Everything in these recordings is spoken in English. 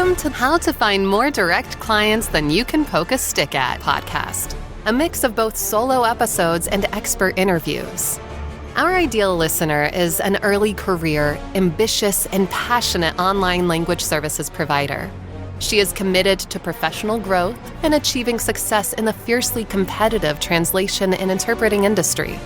Welcome to How to Find More Direct Clients Than You Can Poke a Stick At podcast, a mix of both solo episodes and expert interviews. Our ideal listener is an early career, ambitious, and passionate online language services provider. She is committed to professional growth and achieving success in the fiercely competitive translation and interpreting industry.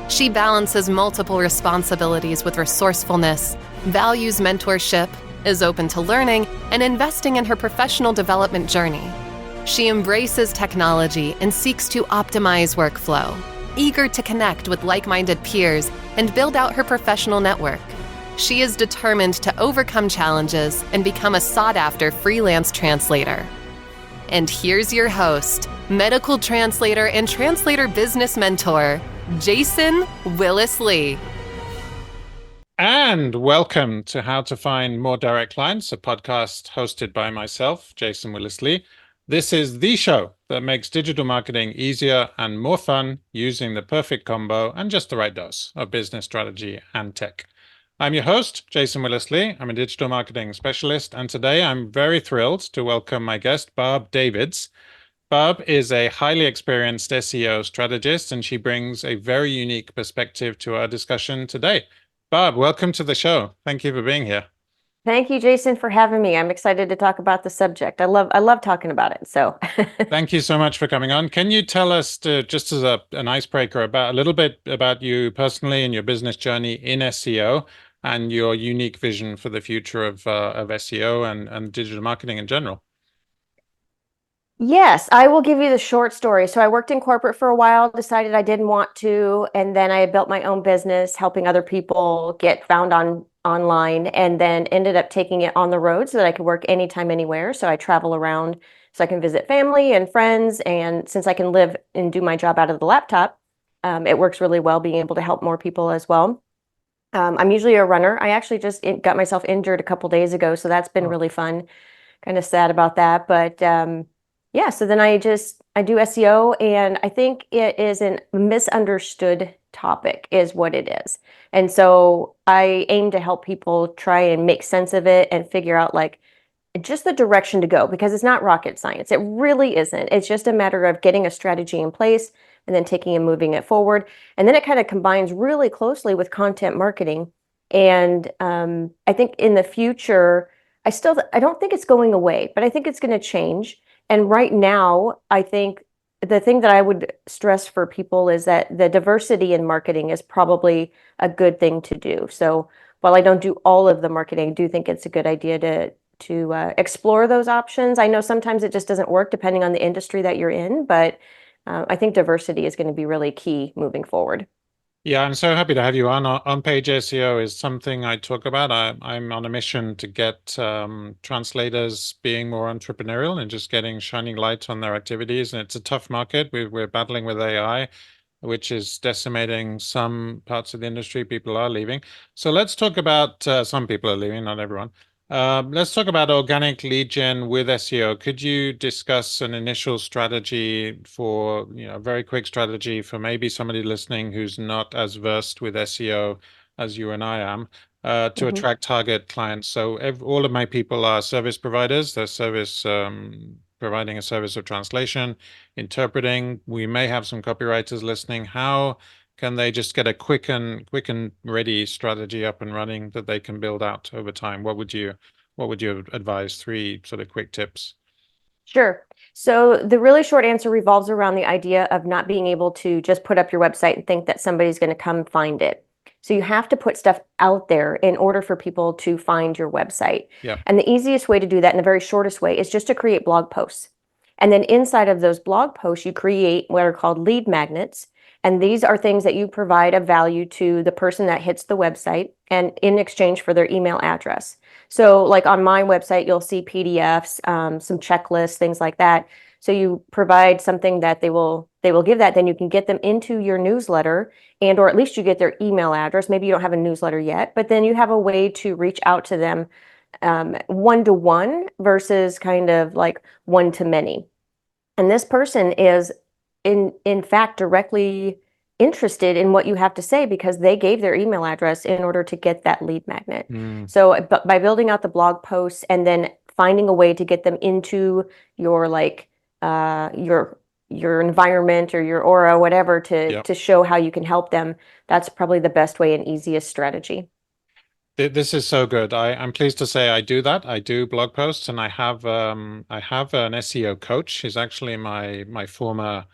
She balances multiple responsibilities with resourcefulness, values mentorship, is open to learning, and investing in her professional development journey. She embraces technology and seeks to optimize workflow, eager to connect with like-minded peers and build out her professional network. She is determined to overcome challenges and become a sought-after freelance translator. And here's your host, medical translator and translator business mentor, Jason Willis-Lee. And welcome to How to Find More Direct Clients, a podcast hosted by myself, Jason Willis-Lee. This is the show that makes digital marketing easier and more fun using the perfect combo and just the right dose of business strategy and tech. I'm your host, Jason Willis-Lee. I'm a digital marketing specialist, and today I'm very thrilled to welcome my guest, Barb Davids. Barb is a highly experienced SEO strategist, and she brings a very unique perspective to our discussion today. Barb, welcome to the show. Thank you for being here. Thank you, Jason, for having me. I'm excited to talk about the subject. I love talking about it. So thank you so much for coming on. Can you tell us, just as an icebreaker, about a little bit about you personally and your business journey in SEO and your unique vision for the future of SEO and digital marketing in general? Yes, I will give you the short story. So I worked in corporate for a while, decided I didn't want to, and then I built my own business, helping other people get found online, and then ended up taking it on the road so that I could work anytime, anywhere. So I travel around so I can visit family and friends, and since I can live and do my job out of the laptop, it works really well being able to help more people as well. I'm usually a runner. I actually just got myself injured a couple days ago, so that's been really fun. Kind of sad about that, but yeah, so then I do SEO, and I think it is a misunderstood topic is what it is. And so I aim to help people try and make sense of it and figure out like just the direction to go, because it's not rocket science. It really isn't. It's just a matter of getting a strategy in place and then taking and moving it forward. And then it kind of combines really closely with content marketing. And I think in the future, I don't think it's going away, but I think it's going to change. And right now, I think the thing that I would stress for people is that the diversity in marketing is probably a good thing to do. So while I don't do all of the marketing, I do think it's a good idea to explore those options. I know sometimes it just doesn't work depending on the industry that you're in, but I think diversity is going to be really key moving forward. Yeah, I'm so happy to have you on. On-page SEO is something I talk about. I'm on a mission to get translators being more entrepreneurial and just getting shining light on their activities. And it's a tough market. We're battling with AI, which is decimating some parts of the industry. People are leaving. So let's talk about some people are leaving, not everyone. Let's talk about organic lead gen with SEO. Could you discuss an initial strategy for, a very quick strategy for maybe somebody listening who's not as versed with SEO as you and I am, to attract target clients? So all of my people are service providers. They're providing a service of translation, interpreting. We may have some copywriters listening. How can they just get a quick and ready strategy up and running that they can build out over time? What would you advise? 3 sort of quick tips. Sure. So the really short answer revolves around the idea of not being able to just put up your website and think that somebody's going to come find it. So you have to put stuff out there in order for people to find your website. Yeah. And the easiest way to do that, and the very shortest way, is just to create blog posts. And then inside of those blog posts, you create what are called lead magnets. And these are things that you provide of value to the person that hits the website and in exchange for their email address. So like on my website, you'll see PDFs, some checklists, things like that. So you provide something that they will give that, then you can get them into your newsletter, and or at least you get their email address. Maybe you don't have a newsletter yet, but then you have a way to reach out to them one-to-one versus kind of like one-to-many. And this person is in fact directly interested in what you have to say because they gave their email address in order to get that lead magnet. So by building out the blog posts and then finding a way to get them into your like your environment or your aura, whatever, to show how you can help them. That's probably the best way and easiest strategy. This is so good. I'm pleased to say I do that. I do blog posts, and I have an SEO coach. He's actually my former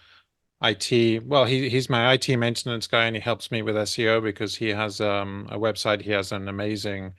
IT. Well, he's my IT maintenance guy, and he helps me with SEO because he has a website. He has an amazing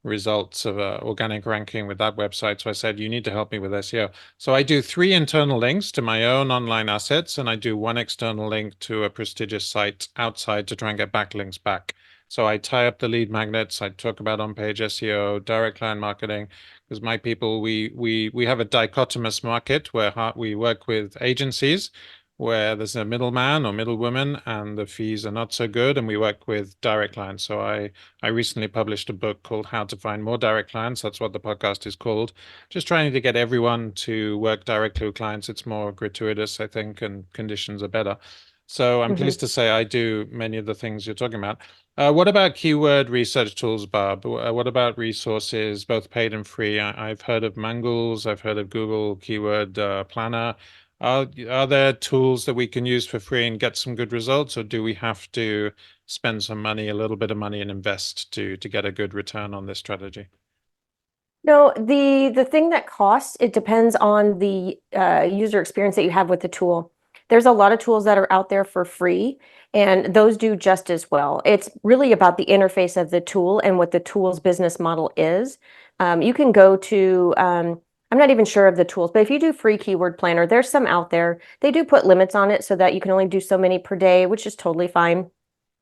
results of organic ranking with that website. So I said, you need to help me with SEO. So I do 3 internal links to my own online assets, and I do 1 external link to a prestigious site outside to try and get backlinks back. So I tie up the lead magnets. I talk about on-page SEO, direct client marketing, because my people, we have a dichotomous market where we work with agencies where there's a middleman or middlewoman and the fees are not so good, and we work with direct clients. So I recently published a book called How to Find More Direct Clients. That's what the podcast is called. Just trying to get everyone to work directly with clients. It's more gratuitous, I think, and conditions are better. So I'm pleased to say I do many of the things you're talking about. What about keyword research tools, Barb? What about resources, both paid and free? I've heard of Mangles. I've heard of Google Keyword Planner. Are there tools that we can use for free and get some good results, or do we have to spend some money, a little bit of money, and invest to get a good return on this strategy? No, the thing that costs, it depends on the user experience that you have with the tool. There's a lot of tools that are out there for free, and those do just as well. It's really about the interface of the tool and what the tool's business model is. You can go to, I'm not even sure of the tools, but if you do free keyword planner, there's some out there. They do put limits on it so that you can only do so many per day, which is totally fine.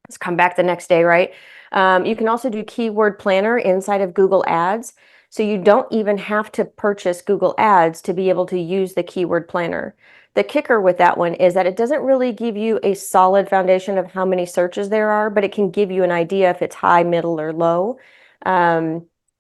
Let's come back the next day, right? You can also do keyword planner inside of Google Ads. So you don't even have to purchase Google Ads to be able to use the keyword planner. The kicker with that one is that it doesn't really give you a solid foundation of how many searches there are, but it can give you an idea if it's high, middle, or low.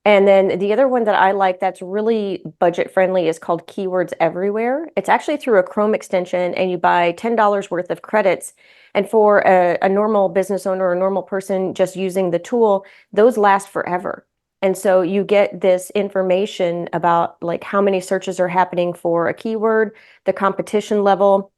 And then the other one that I like that's really budget friendly is called Keywords Everywhere. It's actually through a Chrome extension, and you buy $10 worth of credits. And for a normal business owner or a normal person just using the tool, those last forever. And so you get this information about like how many searches are happening for a keyword, the competition level.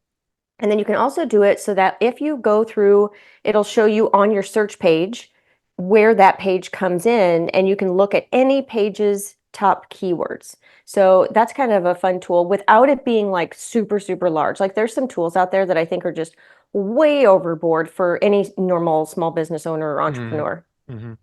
And then you can also do it so that if you go through, it'll show you on your search page where that page comes in, and you can look at any page's top keywords. So that's kind of a fun tool without it being like super, super large. Like there's some tools out there that I think are just way overboard for any normal small business owner or entrepreneur. Mm-hmm.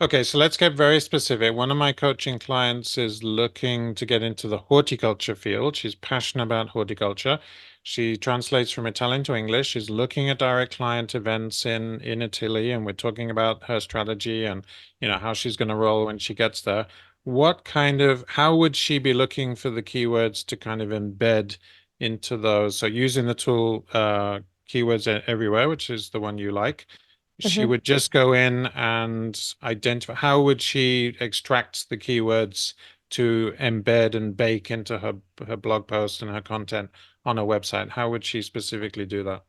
Okay, so let's get very specific. One of my coaching clients is looking to get into the horticulture field. She's passionate about horticulture. She translates from Italian to English. She's looking at direct client events in Italy, and we're talking about her strategy and how she's going to roll when she gets there. How would she be looking for the keywords to kind of embed into those? So using the tool Keywords Everywhere, which is the one you like. She would just go in and identify. How would she extract the keywords to embed and bake into her blog post and her content on her website? How would she specifically do that?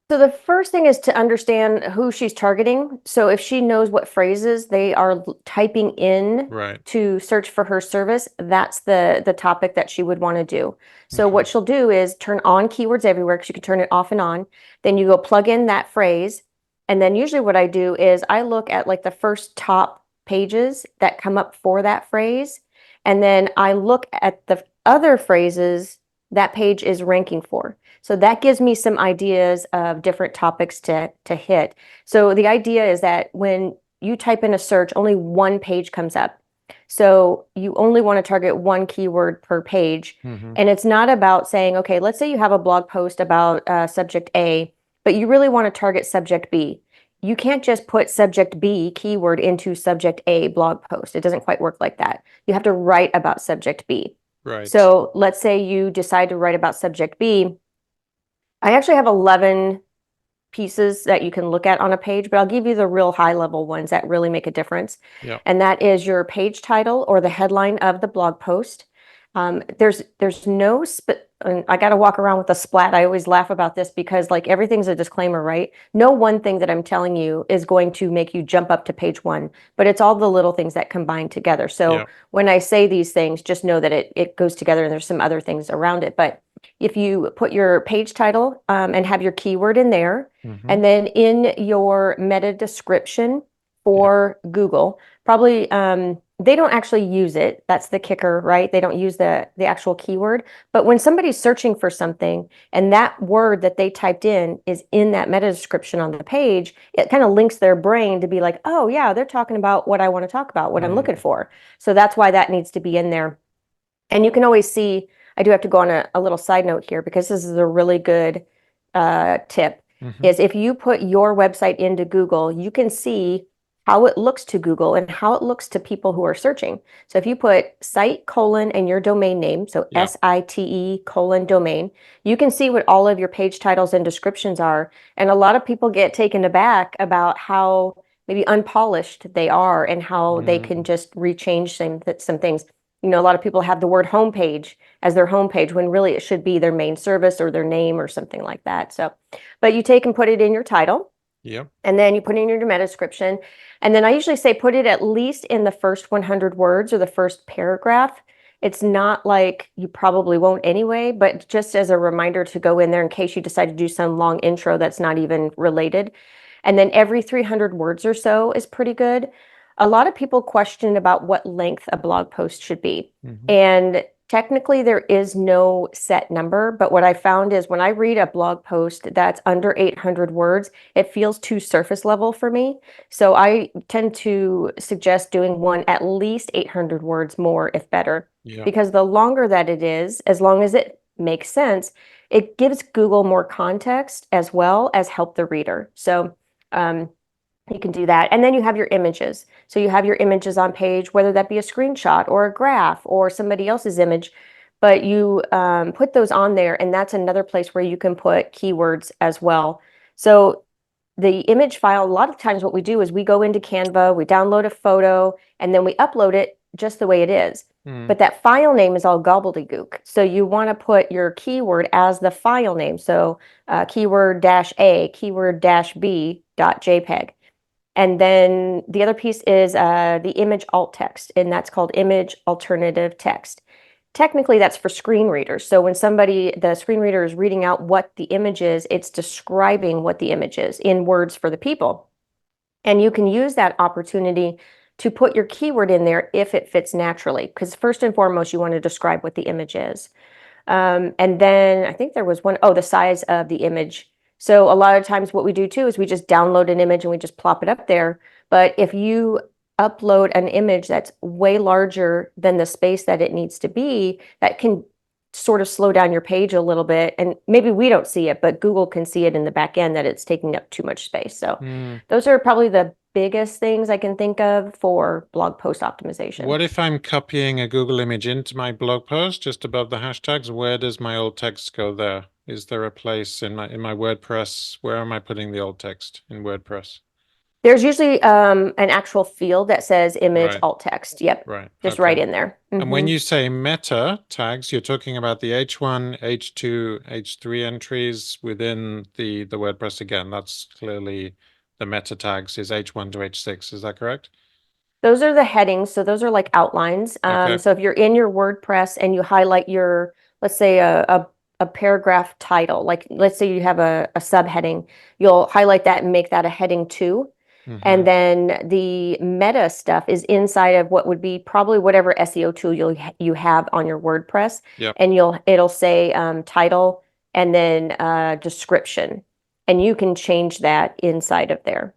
So the first thing is to understand who she's targeting. So if she knows what phrases they are typing in to search for her service, that's the topic that she would want to do. So what she'll do is turn on Keywords Everywhere, because you can turn it off and on. Then you go plug in that phrase. And then usually what I do is I look at like the first top pages that come up for that phrase. And then I look at the other phrases that page is ranking for. So that gives me some ideas of different topics to hit. So the idea is that when you type in a search, only one page comes up. So you only want to target one keyword per page. And it's not about saying, okay, let's say you have a blog post about subject A, but you really want to target subject B. You can't just put subject B keyword into subject A blog post. It doesn't quite work like that. You have to write about subject B. Right. So let's say you decide to write about subject B. I actually have 11 pieces that you can look at on a page, but I'll give you the real high level ones that really make a difference. Yeah. And that is your page title or the headline of the blog post. There's no and I got to walk around with a splat. I always laugh about this because like everything's a disclaimer, right? No one thing that I'm telling you is going to make you jump up to page one, but it's all the little things that combine together. So Yeah. when I say these things, just know that it goes together and there's some other things around it. But if you put your page title and have your keyword in there, Mhm. and then in your meta description for Google, probably they don't actually use it. That's the kicker, right? They don't use the actual keyword. But when somebody's searching for something and that word that they typed in is in that meta description on the page, it kind of links their brain to be like, oh yeah, they're talking about what I want to talk about, what I'm looking for. So that's why that needs to be in there. And you can always see, I do have to go on a little side note here because this is a really good tip, Mhm. is if you put your website into Google, you can see how it looks to Google and how it looks to people who are searching. So if you put site colon and your domain name, so Yeah. SITE colon domain, you can see what all of your page titles and descriptions are. And a lot of people get taken aback about how maybe unpolished they are and how they can just rechange some things. You know, a lot of people have the word homepage as their homepage when really it should be their main service or their name or something like that. So, but you take and put it in your title. Yep. And then you put in your meta description. And then I usually say put it at least in the first 100 words or the first paragraph. It's not like you probably won't anyway, but just as a reminder to go in there in case you decide to do some long intro that's not even related. And then every 300 words or so is pretty good. A lot of people question about what length a blog post should be. And technically, there is no set number, but what I found is when I read a blog post that's under 800 words, it feels too surface level for me. So I tend to suggest doing one at least 800 words more, if better, Yeah. because the longer that it is, as long as it makes sense, it gives Google more context as well as help the reader. So you can do that. And then you have your images. So you have your images on page, whether that be a screenshot or a graph or somebody else's image, but you put those on there. And that's another place where you can put keywords as well. So the image file, a lot of times what we do is we go into Canva, we download a photo, and then we upload it just the way it is. But that file name is all gobbledygook. So you want to put your keyword as the file name. So keyword -a, keyword -b .jpg. And then the other piece is the image alt text, and that's called image alternative text. Technically, that's for screen readers. So when the screen reader is reading out what the image is, it's describing what the image is in words for the people. And you can use that opportunity to put your keyword in there if it fits naturally, because first and foremost, you want to describe what the image is. And then I think there was the size of the image. So a lot of times what we do too is we just download an image and we just plop it up there. But if you upload an image that's way larger than the space that it needs to be, that can sort of slow down your page a little bit. And maybe we don't see it, but Google can see it in the back end that it's taking up too much space. So those are probably the biggest things I can think of for blog post optimization. What if I'm copying a Google image into my blog post just above the hashtags? Where does my old text go there? Is there a place in my WordPress? Where am I putting the old text in WordPress? There's usually an actual field that says image Right. alt text. Yep. Right. Just Okay. right in there. And when you say meta tags, you're talking about the H1, H2, H3 entries within the WordPress again. That's clearly the meta tags is H1 to H6. Is that correct? Those are the headings. So those are like outlines. Okay. So if you're in your WordPress and you highlight your, let's say a paragraph title, like let's say you have a subheading, you'll highlight that and make that a heading 2. And then the meta stuff is inside of what would be probably whatever SEO tool you have on your WordPress. Yep. And it'll say title and then description. And you can change that inside of there.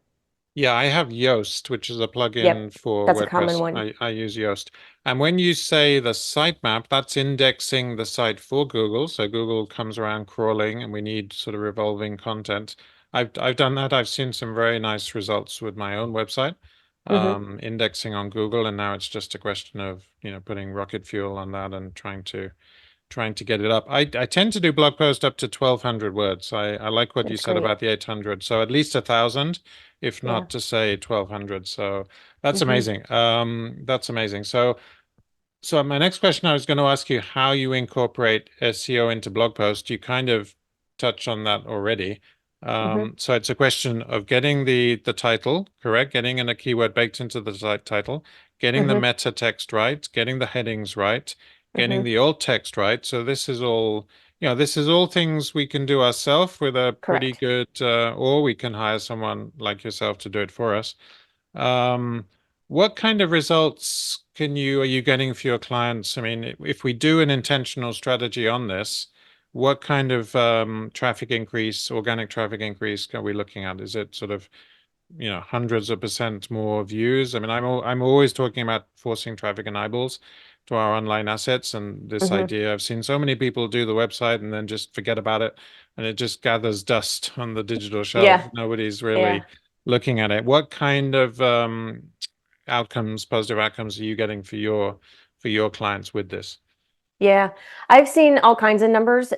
Yeah, I have Yoast, which is a plugin Yep, for that's WordPress. a common one. I use Yoast. And when you say the sitemap, that's indexing the site for Google. So Google comes around crawling and we need sort of revolving content. I've done that. I've seen some very nice results with my own website, indexing on Google, and now it's just a question of, putting rocket fuel on that and trying to get it up. I tend to do blog posts up to 1,200 words. I like what you That's said great. about the 800. So at least 1,000, if not to say 1,200. So that's amazing. That's amazing. So So my next question, I was going to ask you how you incorporate SEO into blog posts. You kind of touched on that already. Hmm. So it's a question of getting the title correct, getting in a keyword baked into the title, getting the Hmm. meta text right, getting the headings right, getting Hmm. the alt text right. So this is all, this is all things we can do ourselves with a pretty Correct. good, or we can hire someone like yourself to do it for us. Um, what kind of results are you getting for your clients? I mean, if we do an intentional strategy on this, what kind of traffic increase, organic traffic increase are we looking at? Is it sort of, hundreds of percent more views? I mean, I'm always talking about forcing traffic and eyeballs to our online assets, and this Hmm. idea, I've seen so many people do the website and then just forget about it, and it just gathers dust on the digital shelf. Yeah. Nobody's Yeah. really looking at it. What kind of outcomes, positive outcomes, are you getting for your clients with this? Yeah, I've seen all kinds of numbers.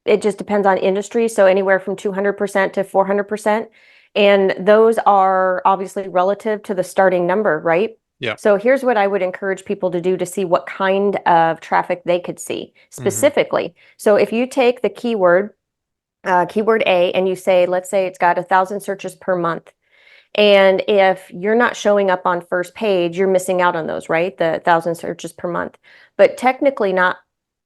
It just depends on industry. So anywhere from 200% to 400%. And those are obviously relative to the starting number, right? Yeah. So here's what I would encourage people to do to see what kind of traffic they could see Hmm. specifically. So if you take the keyword A, and you say, let's say it's got 1,000 searches per month. And if you're not showing up on first page, you're missing out on those, right? The 1,000 searches per month. But technically, not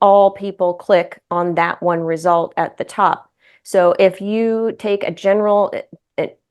all people click on that one result at the top. So if you take a general,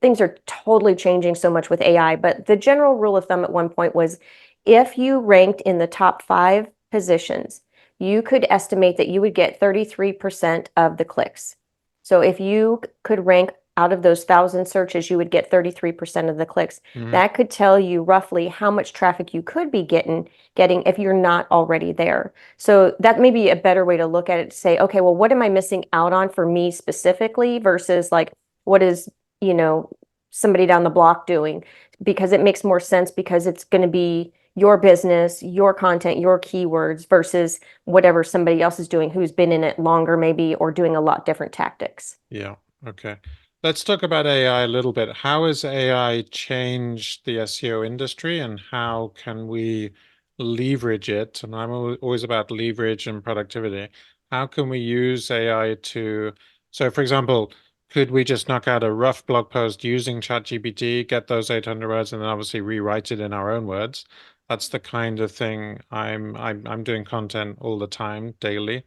things are totally changing so much with AI, but the general rule of thumb at one point was if you ranked in the top 5 positions, you could estimate that you would get 33% of the clicks. So if you could rank out of those 1,000 searches, you would get 33% of the clicks. Hmm. That could tell you roughly how much traffic you could be getting if you're not already there. So that may be a better way to look at it to say, okay, well, what am I missing out on for me specifically versus like what is, you know, somebody down the block doing? Because it makes more sense because it's going to be your business, your content, your keywords versus whatever somebody else is doing who's been in it longer maybe or doing a lot different tactics. Yeah. Okay. Let's talk about AI a little bit. How has AI changed the SEO industry, and how can we leverage it? And I'm always about leverage and productivity. How can we use AI so for example, could we just knock out a rough blog post using ChatGPT, get those 800 words, and then obviously rewrite it in our own words? That's the kind of thing I'm doing content all the time, daily.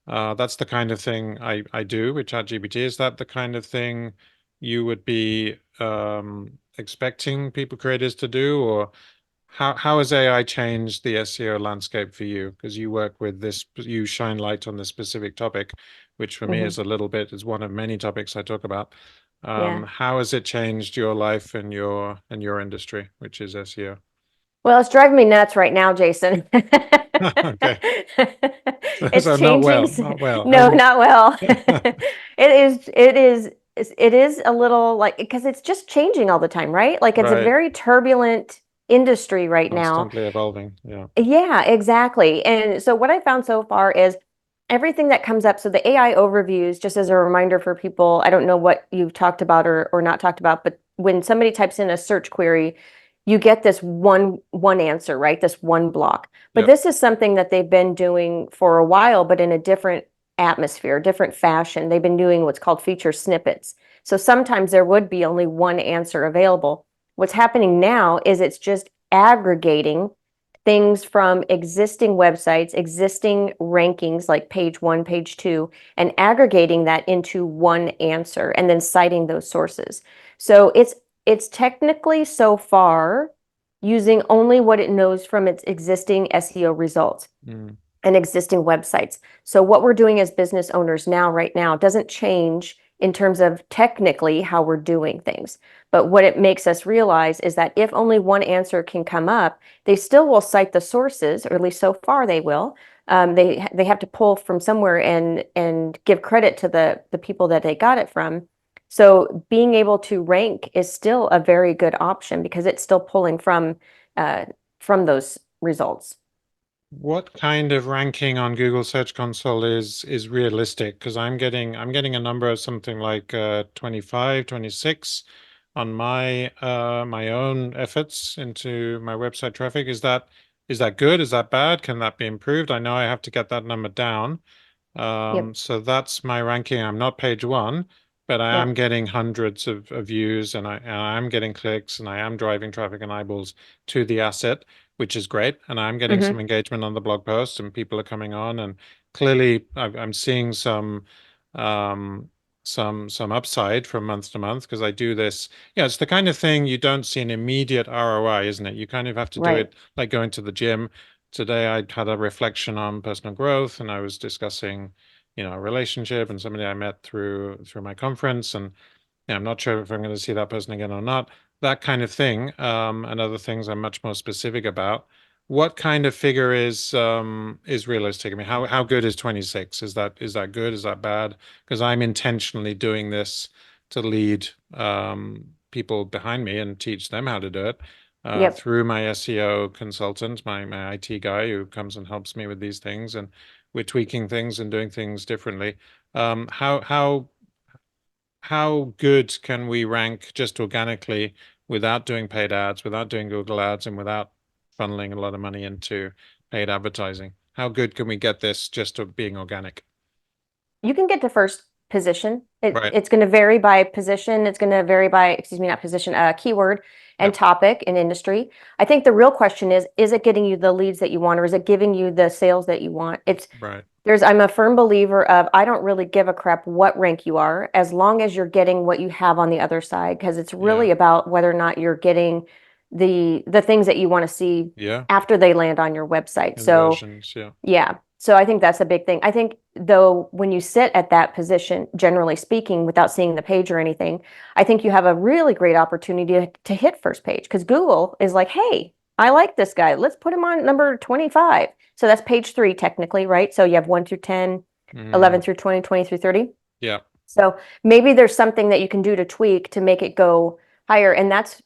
That's the kind of thing I do with ChatGPT. Is that the kind of thing you would be expecting people creators to do, or how has AI changed the SEO landscape for you? Because you work with this, you shine light on this specific topic, which for me Mhm. is one of many topics I talk about. Yeah. How has it changed your life and your industry, which is SEO? Well, it's driving me nuts right now, Jason. Okay, It's so not changing. well, not well. No, not well. It is a little like because it's just changing all the time, right? Like it's a Right. very turbulent industry right now. Constantly evolving. Yeah. Yeah, exactly. And so what I found so far is everything that comes up. So the AI overviews, just as a reminder for people, I don't know what you've talked about or not talked about, but when somebody types in a search query, you get this one answer, right? This one block. But Yep. this is something that they've been doing for a while, but in a different atmosphere, different fashion. They've been doing what's called feature snippets. So sometimes there would be only one answer available. What's happening now is it's just aggregating things from existing websites, existing rankings like page 1, page 2, and aggregating that into one answer and then citing those sources. So it's technically so far using only what it knows from its existing SEO results Mm. and existing websites. So what we're doing as business owners right now doesn't change in terms of technically how we're doing things. But what it makes us realize is that if only one answer can come up, they still will cite the sources, or at least so far they will. They have to pull from somewhere and give credit to the people that they got it from. So being able to rank is still a very good option because it's still pulling from those results. What kind of ranking on Google Search Console is realistic? Because I'm getting a number of something like 25, 26 on my own efforts into my website traffic. Is that good? Is that bad? Can that be improved? I know I have to get that number down. Yep. So that's my ranking. I'm not page one, but I am Yep. getting hundreds of views, and I am getting clicks, and I am driving traffic and eyeballs to the asset, which is great. And I'm getting some engagement on the blog post, and people are coming on, and clearly I'm seeing um, some upside from month to month because I do this. Yeah, it's the kind of thing you don't see an immediate ROI, isn't it? You kind of have to do Right. it like going to the gym. Today I had a reflection on personal growth, and I was discussing, a relationship and somebody I met through my conference, and I'm not sure if I'm going to see that person again or not. That kind of thing, and other things I'm much more specific about. What kind of figure is realistic? I mean, how good is 26? Is that good? Is that bad? Because I'm intentionally doing this to lead people behind me and teach them how to do it Yep. through my SEO consultant, my IT guy who comes and helps me with these things, and we're tweaking things and doing things differently. How good can we rank just organically without doing paid ads, without doing Google ads, and without funneling a lot of money into paid advertising? How good can we get this just to being organic? You can get to first position. Right. It's going to vary by position. It's going to vary by, excuse me, not position, keyword and Yep. topic and industry. I think the real question is it getting you the leads that you want, or is it giving you the sales that you want? Right. I'm a firm believer of, I don't really give a crap what rank you are, as long as you're getting what you have on the other side, because it's Yeah. really about whether or not you're getting the things that you want to see Yeah. after they land on your website. So Conversions. Yeah. yeah. So I think that's a big thing. I think though, when you sit at that position, generally speaking, without seeing the page or anything, I think you have a really great opportunity to hit first page, because Google is like, hey, I like this guy. Let's put him on number 25. So that's page 3 technically, right? So you have 1 through 10, 11 Mm, through 20, 20 through 30. yeah. So maybe there's something that you can do to tweak to make it go higher. And that's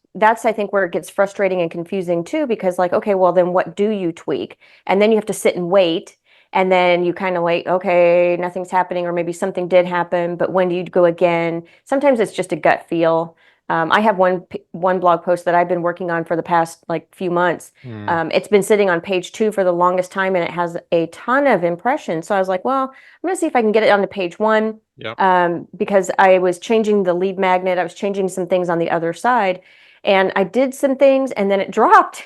I think where it gets frustrating and confusing too, because like, okay, well then what do you tweak? And then you have to sit and wait. And then you kind of wait, okay, nothing's happening, or maybe something did happen, but when do you go again? Sometimes it's just a gut feel. I have one blog post that I've been working on for the past like few months. Mm, It's been sitting on page 2 for the longest time, and it has a ton of impressions. So I was like, well, I'm gonna see if I can get it onto page 1, yeah. because I was changing the lead magnet. I was changing some things on the other side, and I did some things and then it dropped.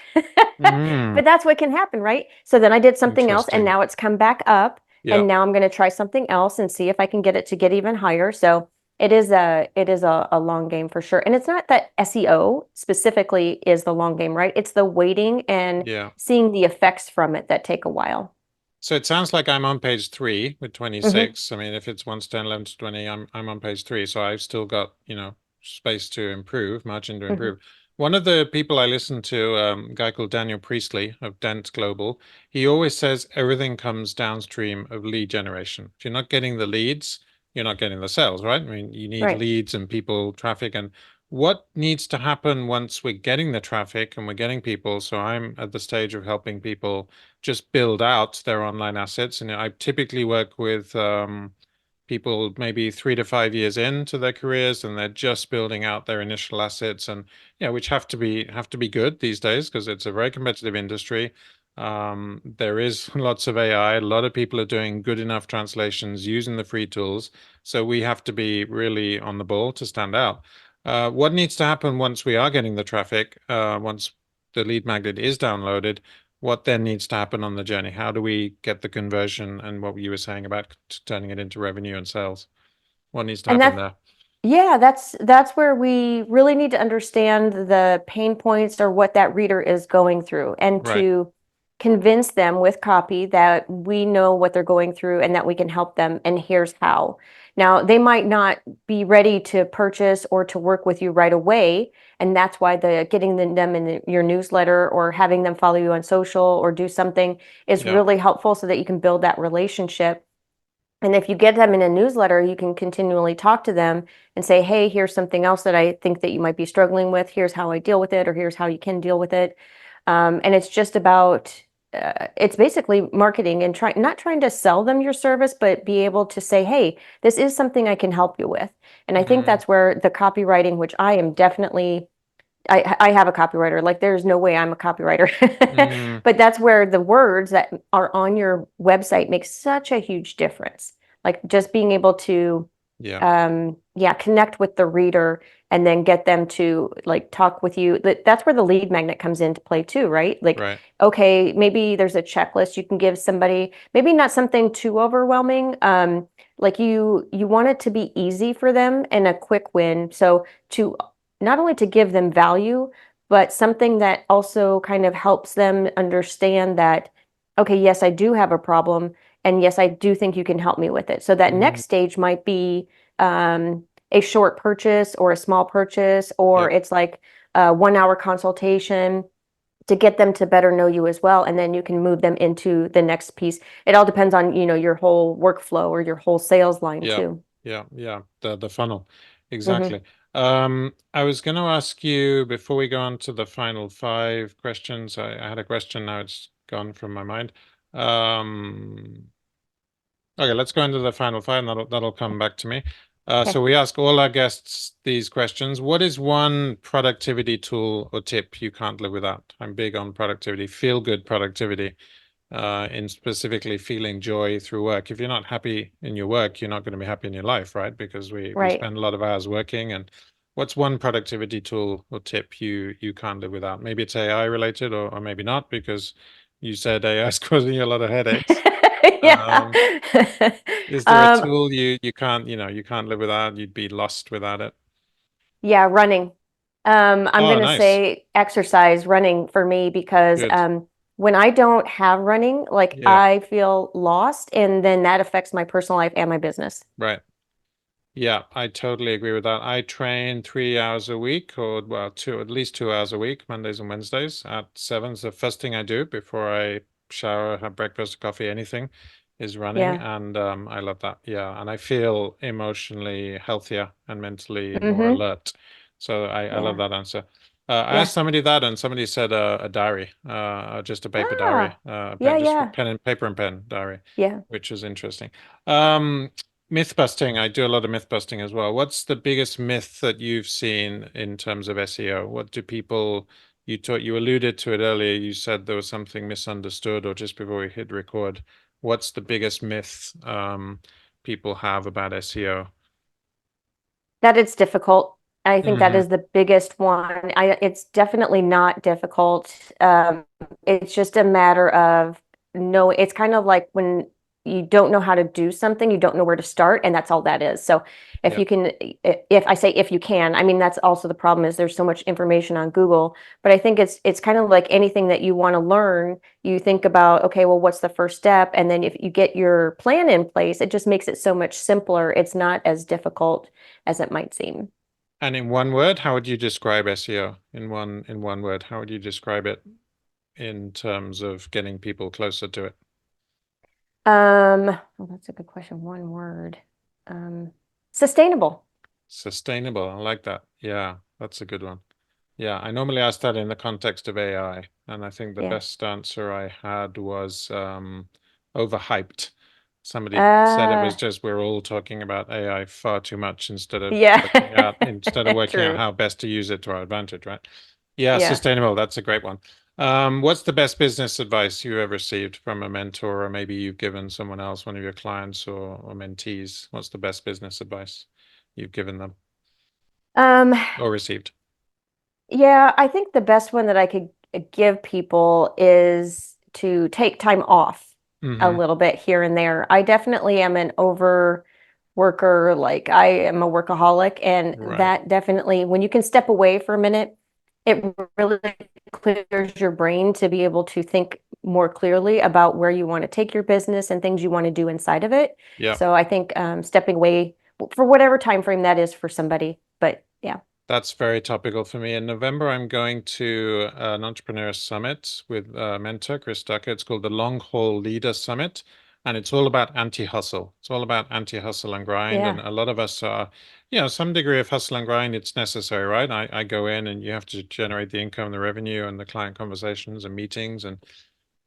Mm, But that's what can happen, right? So then I did something else and interesting. now it's come back up, Yeah. and now I'm going to try something else and see if I can get it to get even higher. So it is a long game for sure. And it's not that SEO specifically is the long game, right? It's the waiting and Yeah. seeing the effects from it that take a while. So it sounds like I'm on page 3 with Hmm. 26. I mean, if it's 1 to 10, 11 to 20, I'm on page 3. So I've still got, space to improve, margin to Hmm. improve. One of the people I listen to, a guy called Daniel Priestley of Dent Global, he always says everything comes downstream of lead generation. If you're not getting the leads, you're not getting the sales, right? I mean, you need Right. leads and people, traffic, and what needs to happen once we're getting the traffic and we're getting people. So I'm at the stage of helping people just build out their online assets. And I typically work with people maybe 3 to 5 years into their careers, and they're just building out their initial assets, and which have to be good these days because it's a very competitive industry. There is lots of AI. A lot of people are doing good enough translations using the free tools, so we have to be really on the ball to stand out. What needs to happen once we are getting the traffic, once the lead magnet is downloaded, what then needs to happen on the journey? How do we get the conversion and what you were saying about turning it into revenue and sales? What needs to And happen that there? Yeah, that's where we really need to understand the pain points or what that reader is going through, and Right. to convince them with copy that we know what they're going through and that we can help them, and here's how. Now, they might not be ready to purchase or to work with you right away, and that's why getting them in your newsletter or having them follow you on social or do something is Yeah. really helpful so that you can build that relationship. And if you get them in a newsletter, you can continually talk to them and say, hey, here's something else that I think that you might be struggling with. Here's how I deal with it, or here's how you can deal with it. And it's just about, it's basically marketing and not trying to sell them your service, but be able to say, hey, this is something I can help you with. And I think Mm, that's where the copywriting, which I am definitely I have a copywriter. Like there's no way I'm a copywriter. Mm, But that's where the words that are on your website make such a huge difference. Like just being able to yeah, yeah, connect with the reader and then get them to like talk with you. That's where the lead magnet comes into play too, right? Like, right. okay, maybe there's a checklist you can give somebody, maybe not something too overwhelming. Like you want it to be easy for them and a quick win. So to not only to give them value, but something that also kind of helps them understand that, okay, yes, I do have a problem. And yes, I do think you can help me with it. So that Mm, next stage might be a short purchase or a small purchase, or yep, it's like a 1 hour consultation to get them to better know you as well. And then you can move them into the next piece. It all depends on, your whole workflow or your whole sales line yeah, too. yeah. The funnel, Hmm. exactly. I was going to ask you before we go on to the final five questions. I had a question, now it's gone from my mind. Um, Okay, let's go into the final five, and that'll come back to me. So Okay. we ask all our guests these questions. What is one productivity tool or tip you can't live without? I'm big on productivity, feel good productivity, in specifically feeling joy through work. If you're not happy in your work, you're not going to be happy in your life, right? Because we Right. spend a lot of hours working. And what's one productivity tool or tip you can't live without? Maybe it's AI related, or maybe not, because you said AI is causing you a lot of headaches. Yeah. Um, is there a Um, tool you can't, you can't live without? You'd be lost without it. yeah, running. I'm Oh, gonna nice. say exercise, running for me because Good. when I don't have running, like Yeah, I feel lost, and then that affects my personal life and my business. right. Yeah, I totally agree with that. I train 3 hours a week, or well, at least 2 hours a week, Mondays and Wednesdays at 7. It's the first thing I do before I shower, have breakfast, coffee, anything is running. Yeah. And I love that. Yeah. And I feel emotionally healthier and mentally more Mm-hmm. alert. So I love Yeah. that answer. I Yeah. asked somebody that, and somebody said a diary, just a paper diary, Ah. Yeah, just yeah. pen and paper and pen diary, Yeah. which is interesting. Um, Myth busting. I do a lot of myth busting as well. What's the biggest myth that you've seen in terms of SEO? What do people, you alluded to it earlier. You said there was something misunderstood, or just before we hit record. What's the biggest myth people have about SEO? That it's difficult. I think that Hmm. is the biggest one. It's definitely not difficult. It's just a matter of know. It's kind of like when you don't know how to do something, you don't know where to start, and that's all that is. So if Yeah. you can, if I say if you can, I mean that's also the problem is there's so much information on Google. But I think it's kind of like anything that you want to learn. You think about, okay, well, what's the first step? And then if you get your plan in place, it just makes it so much simpler. It's not as difficult as it might seem. And in one word, how would you describe SEO? In one word, how would you describe it in terms of getting people closer to it? Well, that's a good question. One word. Um, Sustainable. Sustainable. I like that. Yeah, that's a good one. Yeah, I normally ask that in the context of AI, and I think the Yeah. best answer I had was overhyped. Somebody said it was Uh, just we're all talking about AI far too much instead of yeah. working out True. how best to use it to our advantage, right? Yeah, Yeah. sustainable. That's a great one. What's the best business advice you ever received from a mentor, or maybe you've given someone else, one of your clients or mentees? What's the best business advice you've given them Um, or received? yeah, I think the best one that I could give people is to take time off a Hmm. little bit here and there. I definitely am an over worker, like I am a workaholic, and Right. that definitely, when you can step away for a minute, it really clears your brain to be able to think more clearly about where you want to take your business and things you want to do inside of it. Yeah. So I think stepping away for whatever time frame that is for somebody, but yeah. That's very topical for me. In November, I'm going to an entrepreneur summit with mentor Chris Ducker. It's called the Long Haul Leader Summit, and it's all about anti-hustle. It's all about anti-hustle and grind. And Yeah. a lot of us are, some degree of hustle and grind. It's necessary, right? I go in, and you have to generate the income, the revenue, and the client conversations and meetings,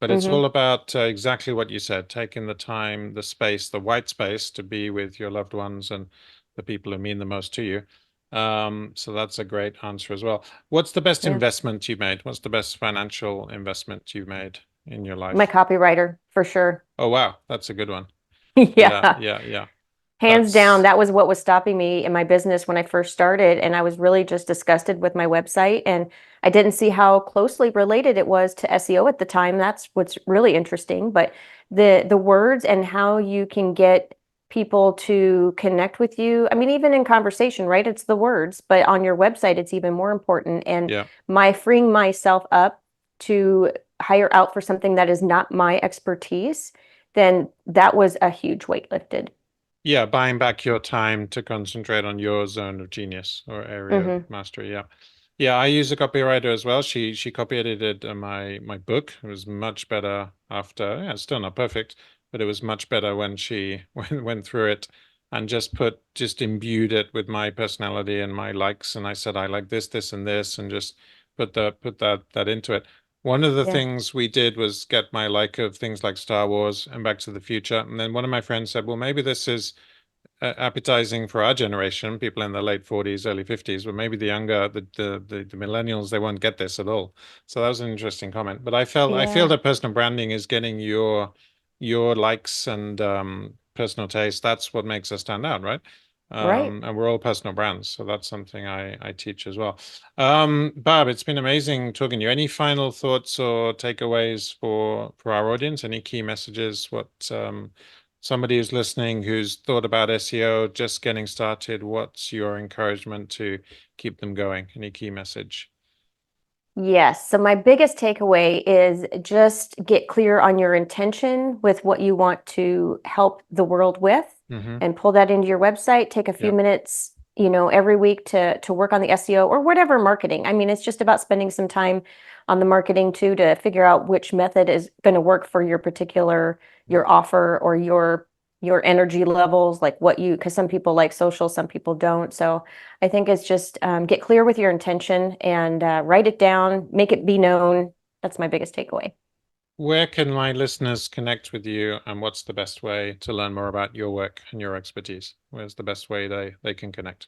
but it's Hmm. all about exactly what you said, taking the time, the space, the white space to be with your loved ones and the people who mean the most to you. So that's a great answer as well. What's the best Yeah. investment you made? What's the best financial investment you made in your life? My copywriter, for sure. Oh, wow. That's a good one. Yeah. Yeah. Hands down, That's, that was what was stopping me in my business when I first started. And I was really just disgusted with my website. And I didn't see how closely related it was to SEO at the time. That's what's really interesting. But the words and how you can get people to connect with you. I mean, even in conversation, right? It's the words, but on your website, it's even more important. And yeah. my freeing myself up to hire out for something that is not my expertise, then that was a huge weight lifted. Yeah, buying back your time to concentrate on your zone of genius or area of Mm-hmm. mastery. Yeah. Yeah, I use a copywriter as well. She copy edited my book. It was much better after. Yeah, it's still not perfect, but it was much better when she went through it and just imbued it with my personality and my likes. And I said I like this, and this, and just put that into it. One of the Yeah. things we did was get my like of things like Star Wars and Back to the Future. And then one of my friends said, well, maybe this is appetizing for our generation, people in their late 40s, early 50s, but maybe the younger, the millennials, they won't get this at all. So that was an interesting comment. But I feel Yeah. that personal branding is getting your likes and personal taste. That's what makes us stand out, right? Right. And we're all personal brands, so that's something I teach as well. Barb, it's been amazing talking to you. Any final thoughts or takeaways for our audience? Any key messages? What somebody who's listening who's thought about SEO, just getting started, what's your encouragement to keep them going? Any key message? Yes. So my biggest takeaway is just get clear on your intention with what you want to help the world with Mm-hmm. and pull that into your website. Take a few Yep. minutes, every week to work on the SEO or whatever marketing. I mean, it's just about spending some time on the marketing too to figure out which method is going to work for your offer or your energy levels, like because some people like social, some people don't. So I think it's just get clear with your intention and write it down, make it be known. That's my biggest takeaway. Where can my listeners connect with you, and what's the best way to learn more about your work and your expertise? Where's the best way they can connect?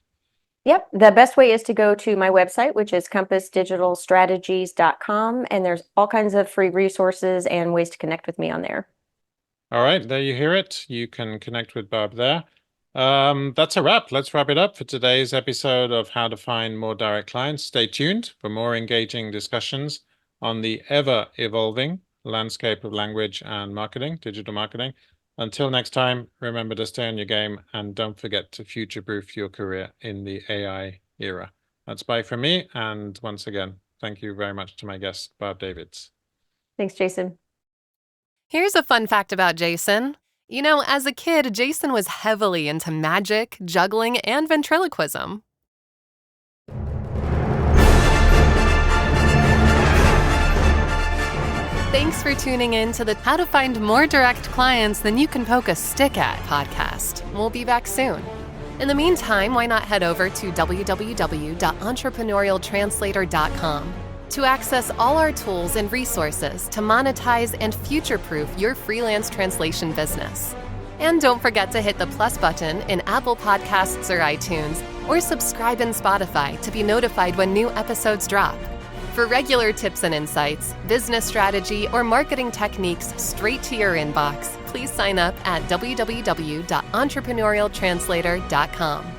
Yep. The best way is to go to my website, which is compassdigitalstrategies.com. And there's all kinds of free resources and ways to connect with me on there. All right, there you hear it. You can connect with Barb there. That's a wrap. Let's wrap it up for today's episode of How to Find More Direct Clients. Stay tuned for more engaging discussions on the ever-evolving landscape of language and marketing, digital marketing. Until next time, remember to stay on your game and don't forget to future-proof your career in the AI era. That's bye from me. And once again, thank you very much to my guest, Barb Davids. Thanks, Jason. Here's a fun fact about Jason. As a kid, Jason was heavily into magic, juggling, and ventriloquism. Thanks for tuning in to the How to Find More Direct Clients Than You Can Poke a Stick At podcast. We'll be back soon. In the meantime, why not head over to www.entrepreneurialtranslator.com to access all our tools and resources to monetize and future-proof your freelance translation business. And don't forget to hit the plus button in Apple Podcasts or iTunes, or subscribe in Spotify to be notified when new episodes drop. For regular tips and insights, business strategy, or marketing techniques straight to your inbox, please sign up at www.entrepreneurialtranslator.com.